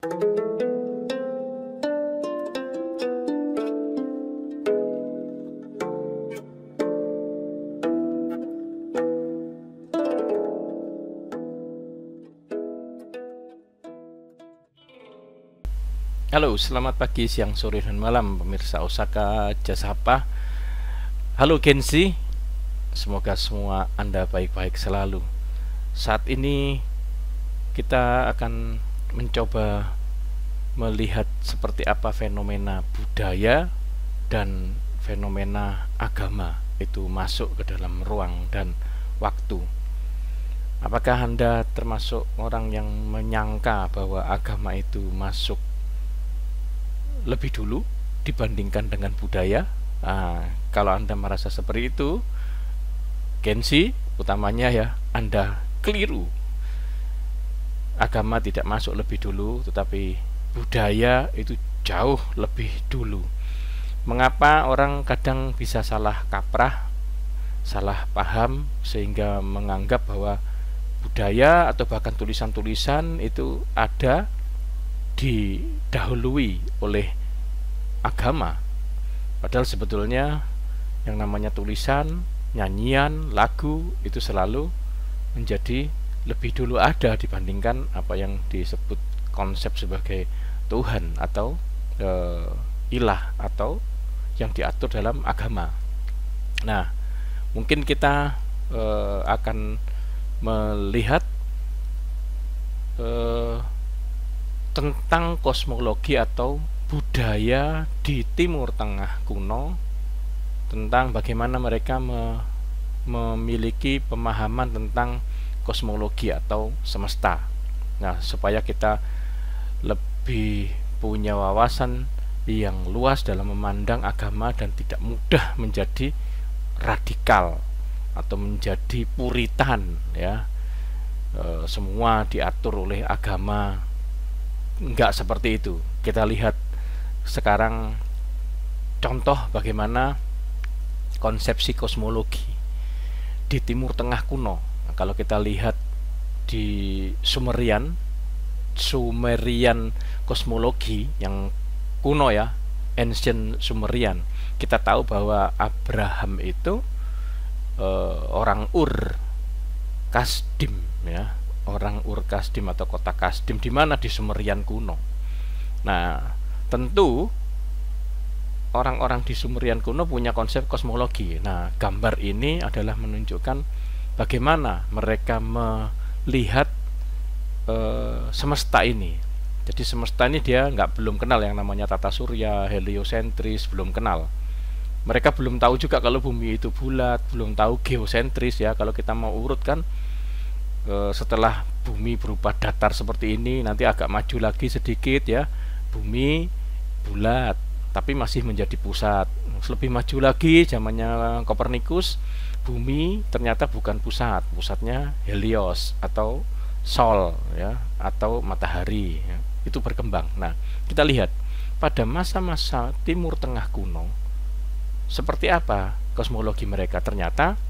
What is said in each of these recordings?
Halo, selamat pagi, siang, sore, dan malam pemirsa Osaka Jasapa. Halo Gensi, semoga semua Anda baik-baik selalu. Saat ini kita akan mencoba melihat seperti apa fenomena budaya dan fenomena agama itu masuk ke dalam ruang dan waktu. Apakah Anda termasuk orang yang menyangka bahwa agama itu masuk lebih dulu dibandingkan dengan budaya? Kalau Anda merasa seperti itu, Gensi, utamanya ya, Anda keliru. Agama tidak masuk lebih dulu, tetapi budaya itu jauh lebih dulu. Mengapa orang kadang bisa salah kaprah, salah paham, sehingga menganggap bahwa budaya atau bahkan tulisan-tulisan itu ada didahului oleh agama, padahal sebetulnya yang namanya tulisan, nyanyian, lagu itu selalu menjadi lebih dulu ada dibandingkan apa yang disebut konsep sebagai Tuhan atau ilah atau yang diatur dalam agama. Nah, mungkin kita akan melihat tentang kosmologi atau budaya di Timur Tengah kuno, tentang bagaimana mereka memiliki pemahaman tentang kosmologi atau semesta. Nah, supaya kita lebih punya wawasan yang luas dalam memandang agama dan tidak mudah menjadi radikal atau menjadi puritan, ya. Semua diatur oleh agama. Enggak seperti itu. Kita lihat sekarang contoh bagaimana konsepsi kosmologi di Timur Tengah kuno. Nah, kalau kita lihat di Sumerian kosmologi yang kuno ya, ancient Sumerian, kita tahu bahwa Abraham itu orang Ur Kasdim, ya, orang Ur Kasdim atau kota Kasdim, di mana di Sumerian kuno. Nah, tentu orang-orang di Sumerian kuno punya konsep kosmologi. Nah, gambar ini adalah menunjukkan bagaimana mereka melihat semesta ini. Jadi semesta ini dia belum kenal yang namanya tata surya, heliosentris, belum kenal. Mereka belum tahu juga kalau bumi itu bulat, belum tahu geosentris, ya. Kalau kita mau urutkan, setelah bumi berupa datar seperti ini, nanti agak maju lagi sedikit, ya, bumi bulat tapi masih menjadi pusat. Lebih maju lagi zamannya Kopernikus, bumi ternyata bukan pusat, pusatnya Helios atau Sol, ya, atau matahari, ya. Itu berkembang. Nah, kita lihat pada masa-masa Timur Tengah kuno seperti apa kosmologi mereka. Ternyata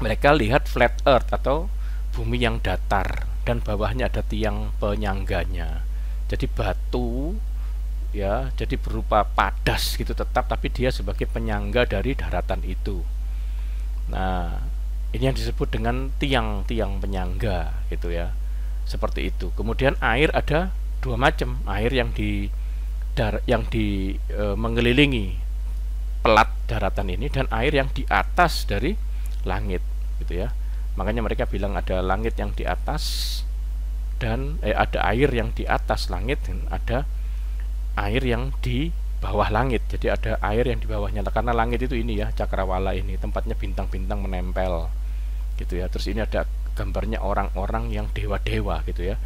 mereka lihat flat earth atau bumi yang datar dan bawahnya ada tiang penyangganya. Jadi batu, ya, jadi berupa padas gitu tetap, tapi dia sebagai penyangga dari daratan itu. Nah, ini yang disebut dengan tiang-tiang penyangga gitu, ya. Seperti itu. Kemudian air ada dua macam, air yang mengelilingi pelat daratan ini dan air yang di atas dari langit gitu, ya. Makanya mereka bilang ada langit yang di atas dan ada air yang di atas langit dan ada air yang di bawah langit. Jadi ada air yang di bawahnya, karena langit itu ini, ya, cakrawala ini tempatnya bintang-bintang menempel gitu, ya. Terus ini ada gambarnya orang-orang yang dewa-dewa gitu, ya.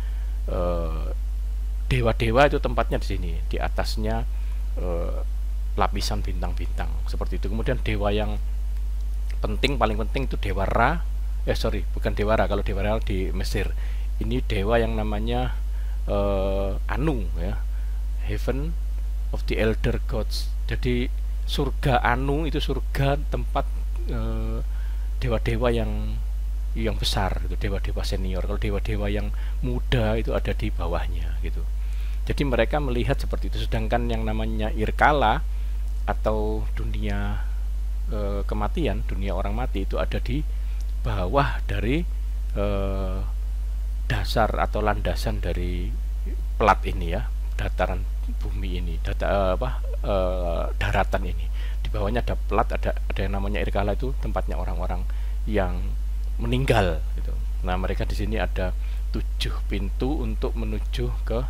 Dewa-dewa itu tempatnya di sini, di atasnya lapisan bintang-bintang seperti itu. Kemudian dewa yang paling penting itu dewa Ra. Bukan dewa Ra, kalau dewa Ra di Mesir. Ini dewa yang namanya Anu, ya, Heaven of the Elder Gods. Jadi surga Anu itu surga tempat dewa-dewa yang besar, itu dewa-dewa senior. Kalau dewa-dewa yang muda itu ada di bawahnya gitu. Jadi mereka melihat seperti itu. Sedangkan yang namanya irkala atau dunia kematian, dunia orang mati itu ada di bawah dari dasar atau landasan dari plat ini ya, dataran bumi ini, daratan ini. Di bawahnya ada plat, ada yang namanya irkala, itu tempatnya orang-orang yang meninggal gitu. Nah, mereka di sini ada 7 pintu untuk menuju ke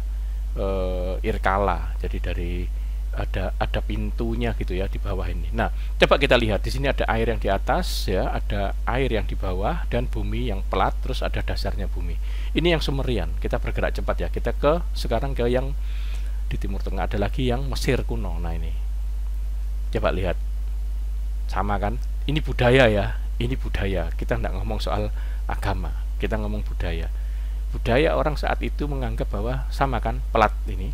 irkala. Jadi dari ada pintunya gitu ya di bawah ini. Nah, coba kita lihat di sini ada air yang di atas ya, ada air yang di bawah dan bumi yang plat, terus ada dasarnya bumi. Ini yang Sumerian. Kita bergerak cepat ya. Kita sekarang ke yang di Timur Tengah, ada lagi yang Mesir kuno. Nah, ini. Coba lihat. Sama kan? Ini budaya ya. Ini budaya. Kita tidak ngomong soal agama. Kita ngomong budaya. Budaya orang saat itu menganggap bahwa sama kan, plat ini.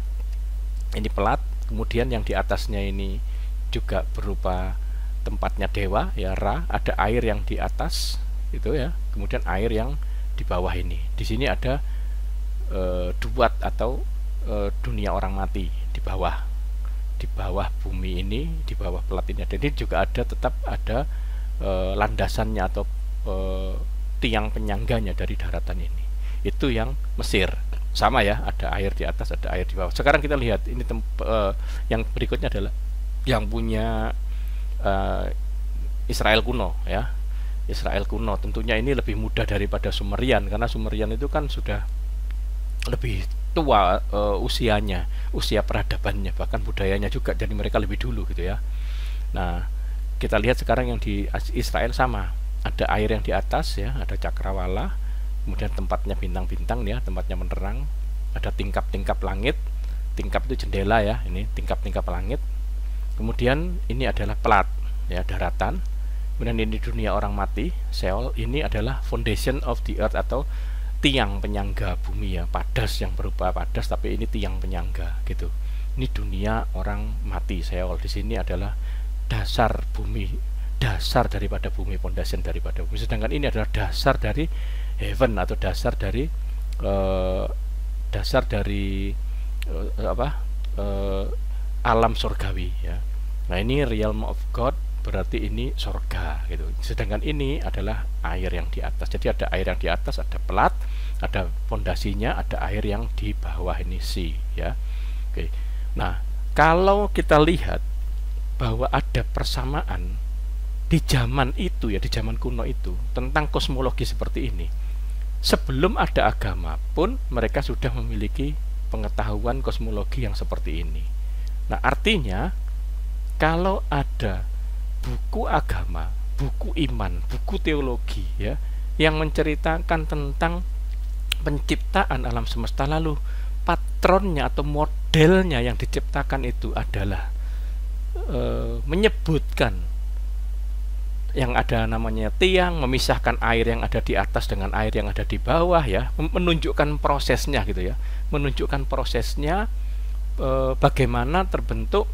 Ini plat. Kemudian yang di atasnya ini juga berupa tempatnya dewa ya, Ra, ada air yang di atas itu ya, kemudian air yang di bawah ini. Di sini ada duat atau dunia orang mati di bawah bumi ini, di bawah plat ini. Jadi juga ada, tetap ada landasannya atau tiang penyangganya dari daratan ini. Itu yang Mesir. Sama ya, ada air di atas, ada air di bawah. Sekarang kita lihat ini yang berikutnya adalah yang punya Israel kuno ya. Israel kuno tentunya ini lebih mudah daripada Sumerian, karena Sumerian itu kan sudah lebih tua usianya, usia peradabannya, bahkan budayanya juga, jadi mereka lebih dulu gitu ya. Nah, kita lihat sekarang yang di Israel sama, ada air yang di atas ya, ada cakrawala, kemudian tempatnya bintang-bintang ya, tempatnya menerang, ada tingkap-tingkap langit. Tingkap itu jendela ya, ini tingkap-tingkap langit. Kemudian ini adalah plat ya, daratan. Kemudian ini dunia orang mati, Sheol. Ini adalah foundation of the earth atau tiang penyangga bumi ya, padas, yang berupa padas tapi ini tiang penyangga gitu. Ini dunia orang mati, Sheol. Di sini adalah dasar bumi, dasar daripada bumi, foundation daripada bumi. Sedangkan ini adalah dasar dari heaven atau dasar dari alam surgawi ya. Nah, ini realm of God, berarti ini surga gitu. Sedangkan ini adalah air yang di atas. Jadi ada air yang di atas, ada plat, ada fondasinya, ada air yang di bawah ini sea ya. Oke. Nah, kalau kita lihat bahwa ada persamaan di zaman itu ya, di zaman kuno itu, tentang kosmologi seperti ini. Sebelum ada agama pun mereka sudah memiliki pengetahuan kosmologi yang seperti ini. Nah, artinya kalau ada buku agama, buku iman, buku teologi ya, yang menceritakan tentang penciptaan alam semesta, lalu patronnya atau modelnya yang diciptakan itu adalah menyebutkan yang ada namanya tiang, memisahkan air yang ada di atas dengan air yang ada di bawah ya, menunjukkan prosesnya gitu ya, menunjukkan prosesnya bagaimana terbentuk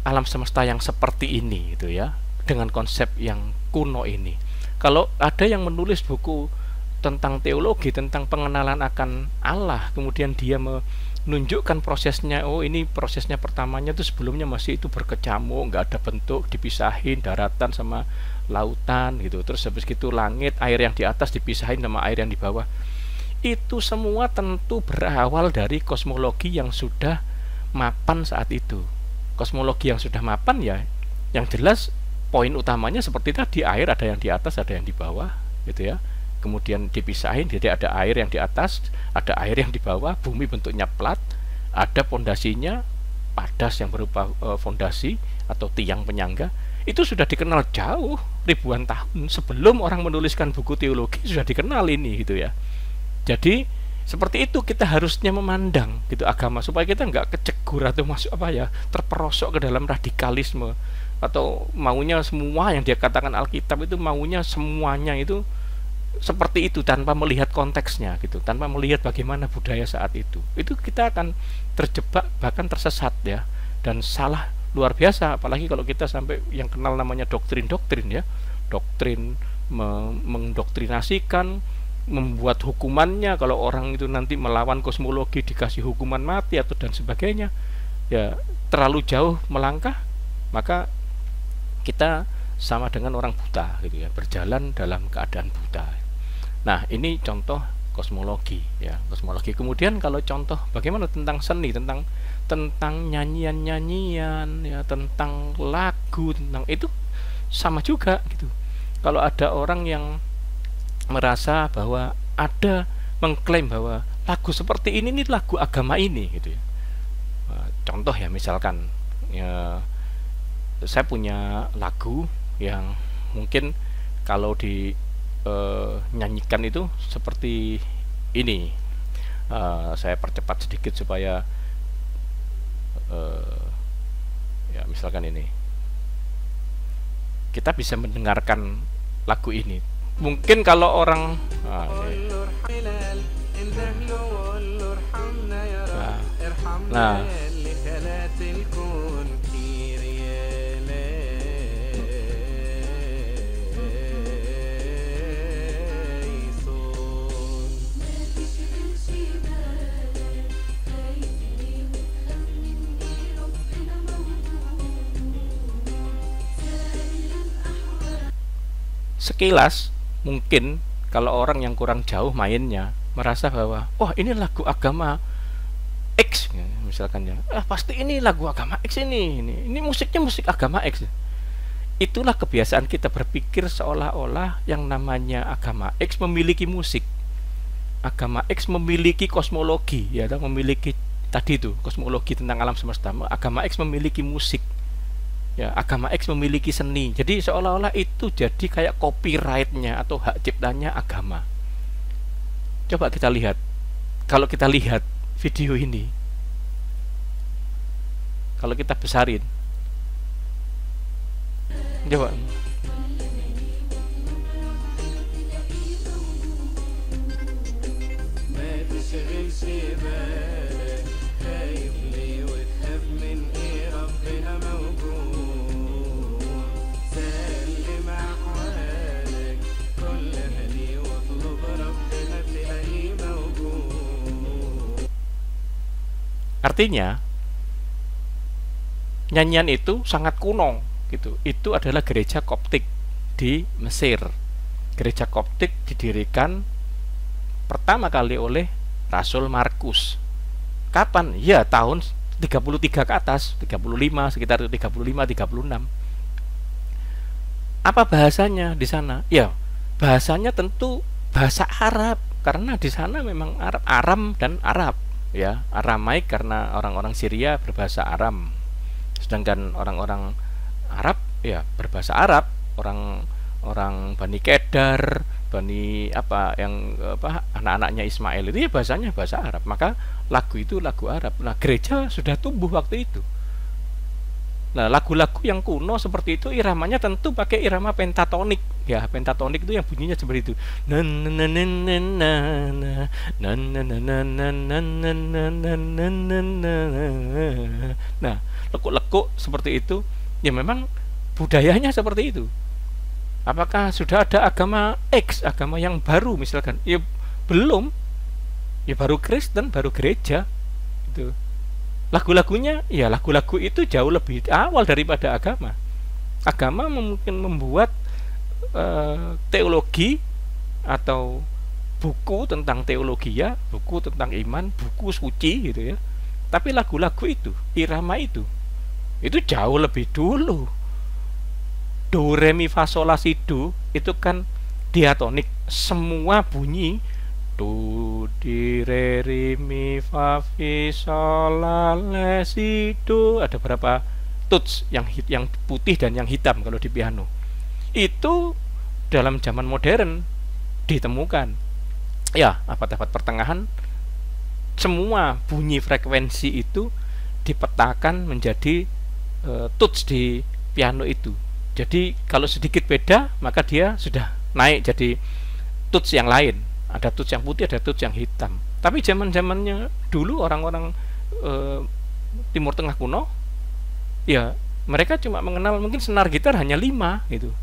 alam semesta yang seperti ini gitu ya, dengan konsep yang kuno ini. Kalau ada yang menulis buku tentang teologi, tentang pengenalan akan Allah, kemudian dia menunjukkan prosesnya, oh ini prosesnya pertamanya itu sebelumnya masih itu berkecamuk, nggak ada bentuk, dipisahin daratan sama lautan gitu, terus habis itu langit, air yang di atas dipisahin sama air yang di bawah. Itu semua tentu berawal dari kosmologi yang sudah mapan saat itu. Kosmologi yang sudah mapan ya, yang jelas poin utamanya seperti tadi, air ada yang di atas, ada yang di bawah gitu ya. Kemudian dipisahin, jadi ada air yang di atas, ada air yang di bawah, bumi bentuknya plat, ada fondasinya, padas yang berupa fondasi atau tiang penyangga. Itu sudah dikenal jauh ribuan tahun sebelum orang menuliskan buku teologi, sudah dikenal ini gitu ya. Jadi seperti itu kita harusnya memandang gitu agama, supaya kita nggak kecegur atau masuk terperosok ke dalam radikalisme, atau maunya semua yang dia katakan Alkitab itu maunya semuanya itu seperti itu tanpa melihat konteksnya gitu, tanpa melihat bagaimana budaya saat itu kita akan terjebak, bahkan tersesat ya, dan salah luar biasa. Apalagi kalau kita sampai yang kenal namanya doktrin ya, doktrin mendoktrinasikan, membuat hukumannya, kalau orang itu nanti melawan kosmologi dikasih hukuman mati atau dan sebagainya, ya terlalu jauh melangkah, maka kita sama dengan orang buta gitu ya, berjalan dalam keadaan buta. Nah, ini contoh kosmologi ya, kosmologi. Kemudian kalau contoh bagaimana tentang seni, tentang nyanyian-nyanyian ya, tentang lagu, tentang itu sama juga gitu. Kalau ada orang yang merasa bahwa mengklaim bahwa lagu seperti ini lagu agama ini gitu ya. Contoh ya, misalkan ya, saya punya lagu yang mungkin kalau di nyanyikan itu seperti ini. Saya percepat sedikit supaya ya, misalkan ini kita bisa mendengarkan lagu ini. Mungkin kalau orang nah sekilas mungkin kalau orang yang kurang jauh mainnya merasa bahwa wah, ini lagu agama X misalkan ya, pasti ini lagu agama X, ini musiknya musik agama X. Itulah kebiasaan kita berpikir seolah-olah yang namanya agama X memiliki musik, agama X memiliki kosmologi ya, memiliki tadi itu kosmologi tentang alam semesta. Agama X memiliki musik ya, agama X memiliki seni. Jadi seolah-olah itu jadi kayak copyrightnya atau hak ciptanya agama. Coba kita lihat, kalau kita lihat video ini, kalau kita besarin, coba artinya nyanyian itu sangat kuno gitu. Itu adalah gereja Koptik di Mesir. Gereja Koptik didirikan pertama kali oleh Rasul Markus. Kapan? Ya tahun 33 ke atas, 35, sekitar 35 36. Apa bahasanya di sana? Ya, bahasanya tentu bahasa Arab, karena di sana memang Arab, Aram dan Arab ya, Aramaik karena orang-orang Syria berbahasa Aram, sedangkan orang-orang Arab ya berbahasa Arab, orang Bani Kedar, Bani apa yang anak-anaknya Ismail itu ya bahasanya bahasa Arab, maka lagu itu lagu Arab. Nah, gereja sudah tumbuh waktu itu. Nah, lagu-lagu yang kuno seperti itu iramanya tentu pakai irama pentatonik ya. Pentatonik itu yang bunyinya seperti itu. Nah, lekuk-lekuk seperti itu ya, memang budayanya seperti itu. Apakah sudah ada agama X, agama yang baru misalkan? Ya belum. Ya baru Kristen, baru gereja itu. Lagu-lagunya ya lagu-lagu itu jauh lebih awal daripada agama. Agama mungkin membuat teologi atau buku tentang teologi ya, buku tentang iman, buku suci gitu ya. Tapi lagu-lagu itu, irama itu jauh lebih dulu. Do, re, mi, fa, sol, la, si, do itu kan diatonik, semua bunyi do, di, re, ri, mi, fa, fi, sol, la, le, si, do. Ada berapa tuts yang putih dan yang hitam kalau di piano. Itu dalam zaman modern ditemukan. Ya, abad-abad pertengahan semua bunyi frekuensi itu dipetakan menjadi tuts di piano itu. Jadi kalau sedikit beda maka dia sudah naik jadi tuts yang lain. Ada tuts yang putih, ada tuts yang hitam. Tapi zaman-zamannya dulu orang-orang Timur Tengah kuno, ya mereka cuma mengenal mungkin senar gitar hanya 5 gitu.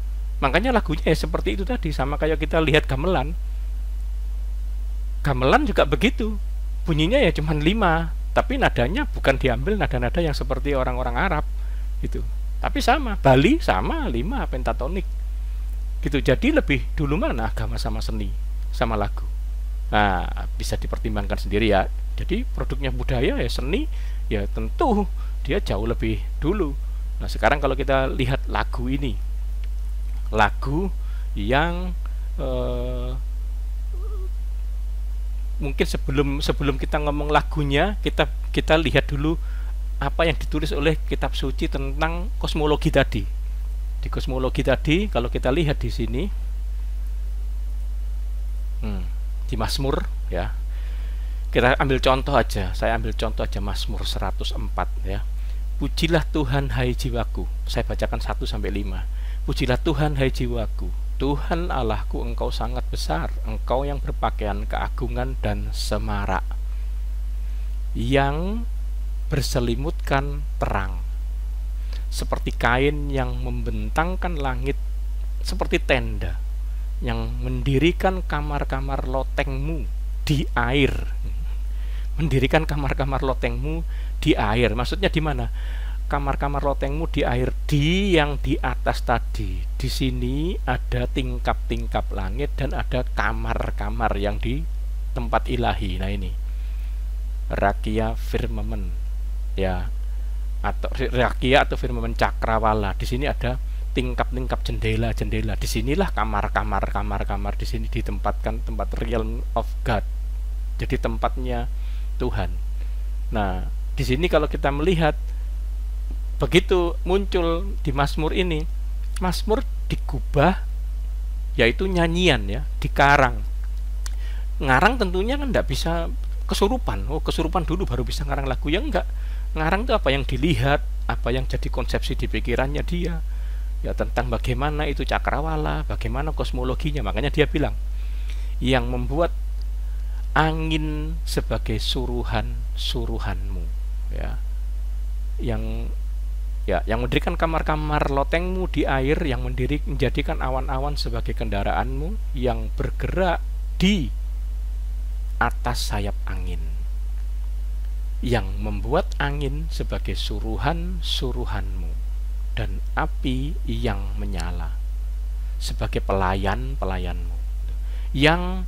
Makanya lagunya ya seperti itu tadi, sama kayak kita lihat gamelan. gamelan juga begitu, bunyinya ya cuma 5, tapi nadanya bukan diambil nada-nada yang seperti orang-orang Arab gitu, tapi sama. Bali sama 5 pentatonik gitu. Jadi lebih dulu mana agama sama seni sama lagu. Nah, bisa dipertimbangkan sendiri ya. Jadi produknya budaya ya seni, ya tentu dia jauh lebih dulu. Nah, sekarang kalau kita lihat lagu ini, lagu yang mungkin sebelum kita ngomong lagunya, kita lihat dulu apa yang ditulis oleh kitab suci tentang kosmologi tadi. Di kosmologi tadi, kalau kita lihat di sini, di Mazmur ya, kita ambil contoh aja, saya ambil contoh aja Mazmur 104 ya. Pujilah Tuhan hai jiwaku, saya bacakan 1 sampai 5. Pujilah Tuhan hai jiwaku, Tuhan Allahku, Engkau sangat besar, Engkau yang berpakaian keagungan dan semarak, yang berselimutkan terang seperti kain, yang membentangkan langit seperti tenda, yang mendirikan kamar-kamar lotengmu di air. Mendirikan kamar-kamar lotengmu di air, maksudnya di mana? Kamar-kamar lotengmu di air, di yang di atas tadi. Di sini ada tingkap-tingkap langit dan ada kamar-kamar yang di tempat ilahi. Nah ini rakia firmament ya, atau rakia atau firmament cakrawala. Di sini ada tingkap-tingkap jendela-jendela. Disinilah kamar-kamar. Di sini ditempatkan tempat realm of God. Jadi tempatnya Tuhan. Nah, di sini kalau kita melihat, begitu muncul di Mazmur ini, Mazmur digubah, yaitu nyanyian ya, dikarang. Ngarang tentunya kan tidak bisa kesurupan. Oh, kesurupan dulu baru bisa ngarang lagu, ya enggak. Ngarang itu apa yang dilihat, apa yang jadi konsepsi di pikirannya dia. Ya, tentang bagaimana itu cakrawala, bagaimana kosmologinya. Makanya dia bilang, yang membuat angin sebagai suruhanmu ya, yang mendirikan kamar-kamar lotengmu di air, yang menjadikan awan-awan sebagai kendaraanmu, yang bergerak di atas sayap angin, yang membuat angin sebagai suruhanmu, dan api yang menyala sebagai pelayanmu, yang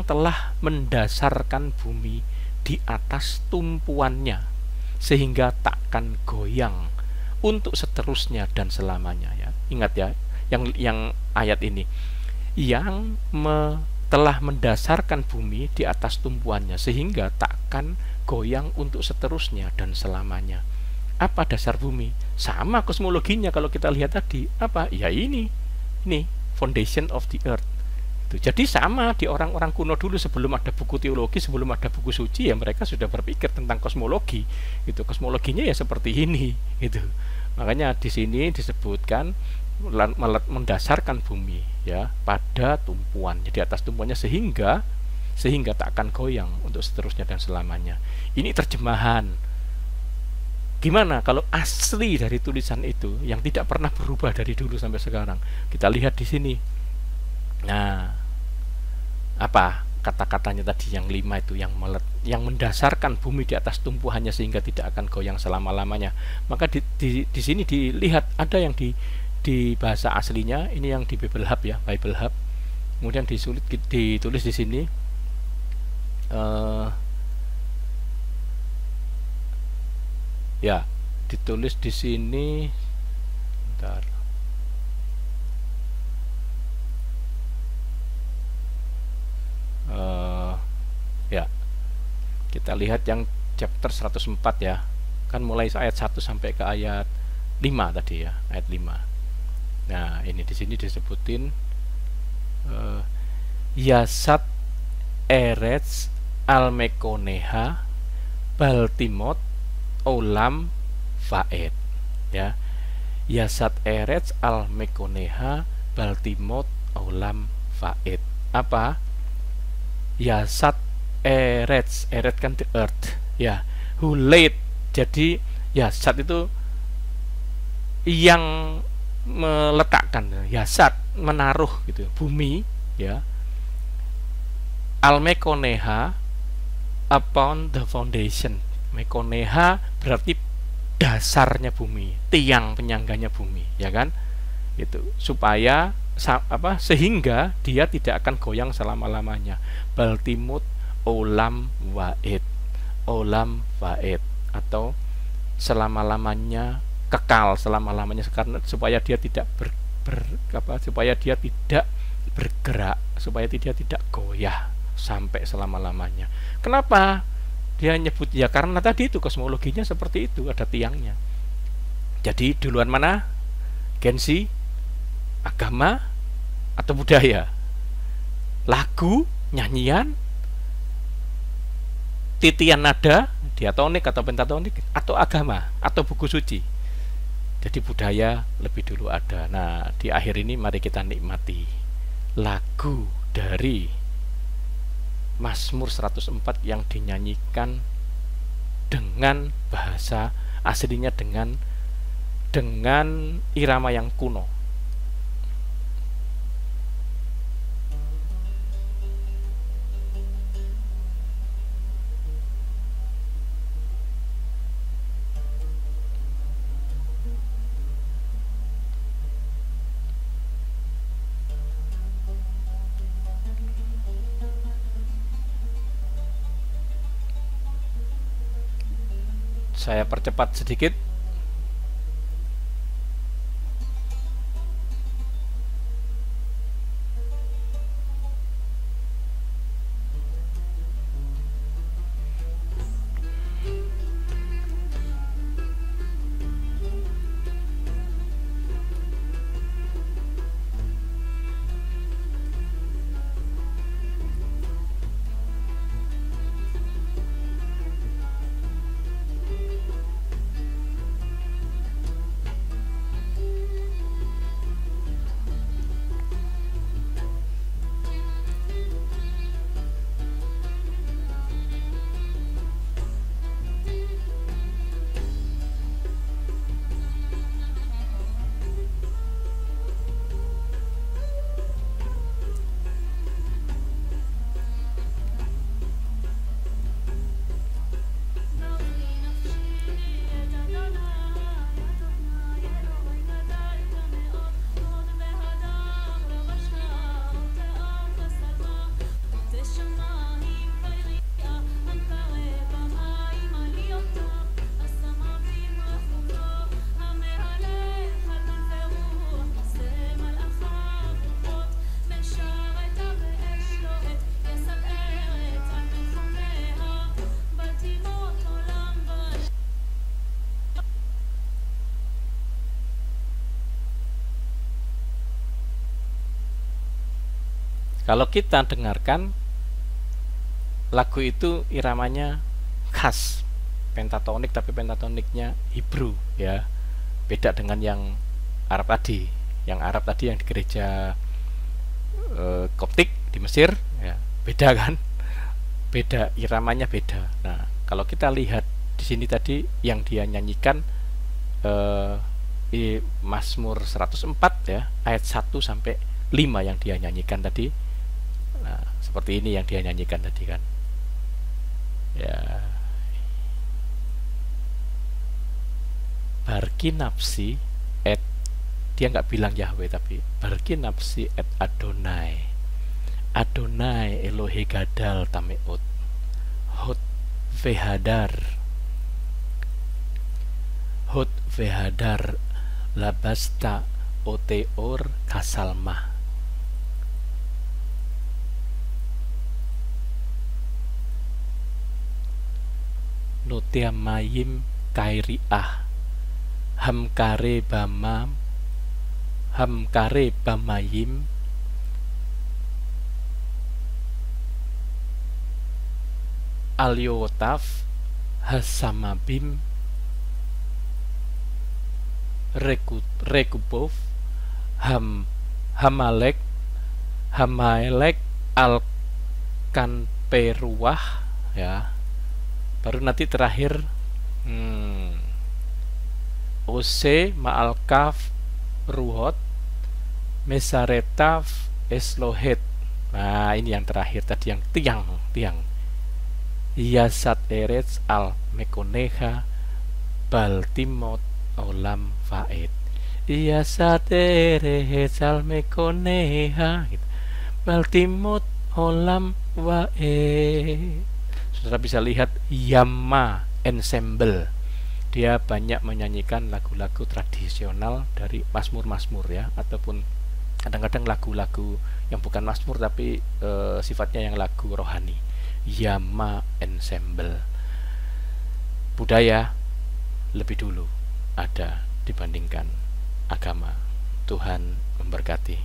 telah mendasarkan bumi di atas tumpuannya sehingga takkan goyang untuk seterusnya dan selamanya ya. Ingat ya, yang ayat ini, yang telah mendasarkan bumi di atas tumpuannya sehingga takkan goyang untuk seterusnya dan selamanya. Apa dasar bumi? Sama kosmologinya kalau kita lihat tadi. Apa? Ya ini foundation of the earth. Jadi sama di orang-orang kuno dulu, sebelum ada buku teologi, sebelum ada buku suci, ya mereka sudah berpikir tentang kosmologi. Itu kosmologinya ya seperti ini gitu. Makanya di sini disebutkan mendasarkan bumi ya pada tumpuan, jadi atas tumpuannya sehingga tak akan goyang untuk seterusnya dan selamanya. Ini terjemahan. Gimana kalau asli dari tulisan itu yang tidak pernah berubah dari dulu sampai sekarang? Kita lihat di sini. Nah, apa kata-katanya tadi yang 5 itu, yang mendasarkan bumi di atas tumpuannya sehingga tidak akan goyang selama-lamanya. Maka di sini dilihat ada yang di bahasa aslinya, ini yang di Bible Hub ya, Bible Hub. Kemudian ditulis di sini ya, ditulis di sini. Bentar. Ya, kita lihat yang chapter 104 ya, kan mulai ayat 1 sampai ke ayat 5 tadi ya, ayat 5. Nah, ini di sini disebutin Yasat Eretz Almekoneha Baltimot Olam Vaed ya. Yasat Eretz Almekoneha Baltimot Olam Vaed. Apa? Yasat Eretz kan the earth ya, who laid. Jadi Yasat itu yang meletakkan, Yasat menaruh gitu, bumi ya, Al-mekoneha upon the foundation. Mekoneha berarti dasarnya bumi, tiang penyangganya bumi, ya kan? Itu supaya sehingga dia tidak akan goyang selama-lamanya. Baltimut olam waid, olam waid, atau selama-lamanya, kekal selama-lamanya, karena supaya dia tidak supaya dia tidak bergerak, supaya dia tidak goyah sampai selama-lamanya. Kenapa dia nyebut? Ya karena tadi itu kosmologinya seperti itu, ada tiangnya. Jadi duluan mana? Gensi, agama, atau budaya? Lagu, nyanyian, titian nada, diatonik atau pentatonik, atau agama, atau buku suci. Jadi budaya lebih dulu ada. Nah, di akhir ini mari kita nikmati lagu dari Mazmur 104 yang dinyanyikan dengan bahasa aslinya, dengan irama yang kuno. Saya percepat sedikit. Kalau kita dengarkan lagu itu iramanya khas pentatonik, tapi pentatoniknya Hebrew, ya. Beda dengan yang Arab tadi. Yang Arab tadi yang di gereja Koptik di Mesir, ya, beda kan? Beda, iramanya beda. Nah, kalau kita lihat di sini tadi yang dia nyanyikan di Mazmur 104 ya, ayat 1 sampai 5 yang dia nyanyikan tadi. Nah, seperti ini yang dia nyanyikan tadi kan. Ya. Barki nafsi et, dia nggak bilang Yahweh, tapi barki nafsi et Adonai. Adonai Elohe gadal tameot. Hot vehadar. Hot vehadar labasta oteor kasalmah. Notia mayim kairiah hamkare bamayim aliotaf hasamabim rekubov hamalek al kanperuah, ya. Baru nanti terakhir Ose ma'alkaf ruhot mesaretaf eslohet Nah, ini yang terakhir tadi yang tiang, tiang. Yasat Eretz al Mekoneha Baltimot Olam Faed. Yasat Eretz al Mekoneha gitu. Baltimot Olam Waed. Saudara bisa lihat Yama Ensemble. Dia banyak menyanyikan lagu-lagu tradisional dari Mazmur-Mazmur ya, ataupun kadang-kadang lagu-lagu yang bukan Mazmur tapi sifatnya yang lagu rohani. Yama Ensemble. Budaya lebih dulu ada dibandingkan agama. Tuhan memberkati.